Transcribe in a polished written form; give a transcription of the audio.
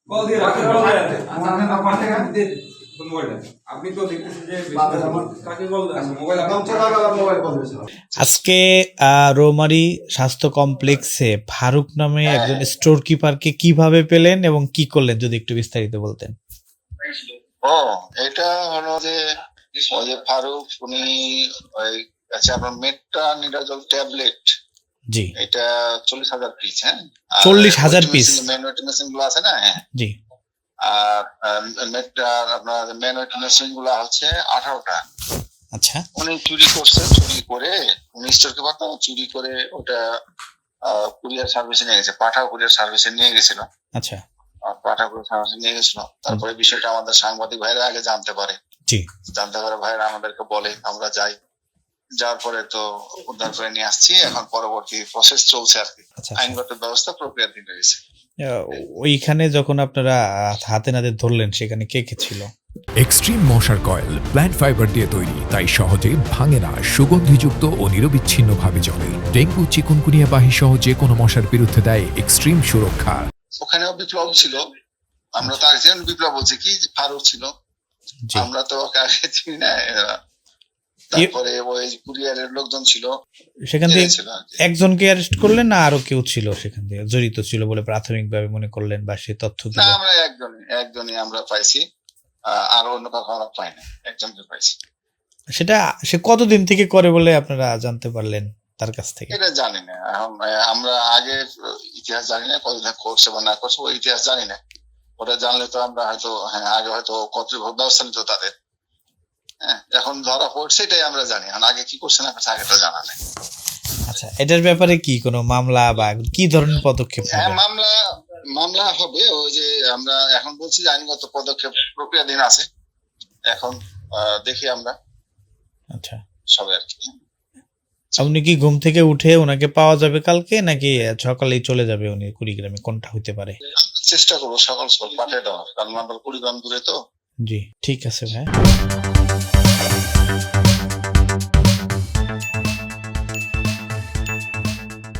Call দিয়ে রাখেন আপনি তো দেখতেছেন যে কাকে কল দেন মোবাইল আজকে রৌমারী স্বাস্থ্য কমপ্লেক্সে ফারুক নামে একজন স্টোর কিপারকে কিভাবে পেলেন এবং কি করলেন যদি একটু বিস্তারিত বলতেন। ও এটা হলো যে ওই যে ফারুক উনি ওই আচ্ছা আপনার মেট্রানিডাজল ট্যাবলেট জি এটা 40,000 পিস, হ্যাঁ 40,000 পিস মেডিসিন গুলো আছে না, হ্যাঁ জি আর আপনার মেডিসিন গুলো হচ্ছে 18টা। আচ্ছা উনি চুরি করছে, চুরি করে উনি স্টোর কিপার তো চুরি করে ওটা কুরিয়ার সার্ভিসে নিয়ে গেছে, পাঠাও কুরিয়ার সার্ভিসে নিয়ে গেছিল। আচ্ছা পাঠাকুর সার্ভিসে নিয়ে গেছিল। তারপরে বিষয়টা আমাদের সাংবাদিক ভাইরা আগে জানতে পারে, জি জানতে পারে ভাইরা আমাদেরকে বলে, আমরা যাই, যাওয়ার পরে তো উদ্ধার করে নিয়ে আসছি। এখন পরবর্তী প্রসেস চলছে আর কি, আচ্ছা আইনগত ব্যবস্থা প্রক্রিয়াধীন রয়েছে। ওইখানে যখন আপনারা হাতে নাতে ধরলেন সেখানে কে কে ছিল? এক্সট্রিম মশার কয়েল প্ল্যান্ট ফাইবার দিয়ে তৈরি, তাই সহজে ভাঙে না, সুগন্ধিযুক্ত ও নিরবিচ্ছিন্নভাবে জ্বলে। ডেঙ্গু, চিকুনগুনিয়া বাহি সহ যে কোনো মশার বিরুদ্ধে দেয় এক্সট্রিম সুরক্ষা। ওখানেও বিপ্লব ছিল, আমরা তো আগে বিপ্লব বলছি কি ফারুক ছিল, আমরা তো আগে চিনি না। তারপরে ওই কুরিয়ারের লোকজন ছিল, সেখান থেকে একজনকে অ্যারেস্ট করলেন না আরো কেউ ছিল সেখান থেকে জড়িত ছিল বলে প্রাথমিকভাবে মনে করলেন বা সে তথ্য না? আমরা একজনই আমরা পাইছি, আর অন্য কাউকে আমরা পাই না, একজনকে পাইছি। সেটা সে কতদিন থেকে করে বলে আপনারা জানতে পারলেন তার কাছ থেকে? এটা জানি না, আমরা আগে ইতিহাস জানি না, কতদিন করছে বা না করছে ওই ইতিহাস জানি না। ওটা জানলে তো আমরা হয়তো আগে হয়তো কর্তৃপক্ষ ব্যবস্থা নিত তাদের। হ্যাঁ, এখন ধরা পড়ছে এটাই আমরা জানি, আগে কি করছে না করছে আগে তো জানা নেই। আচ্ছা, এটার ব্যাপারে কি কোনো মামলা বা কি ধরনের পদক্ষেপ? হ্যাঁ, মামলা হবে। ওই যে আমরা এখন বলছি যে আইনগত পদক্ষেপ প্রক্রিয়াধীন আছে, এখন দেখি আমরা। আচ্ছা, সবাই আর কি। আপনি কি ঘুম থেকে উঠে ওনাকে পাওয়া যাবে কালকে নাকি সকালেই চলে যাবে উনি কুড়িগ্রামে, কোনটা হইতে পারে? চেষ্টা করবো সকাল সকাল পাঠিয়ে দেওয়ার, কারণ আমরা কুড়িগ্রাম দূরে তো। জি ঠিক আছে ভাই।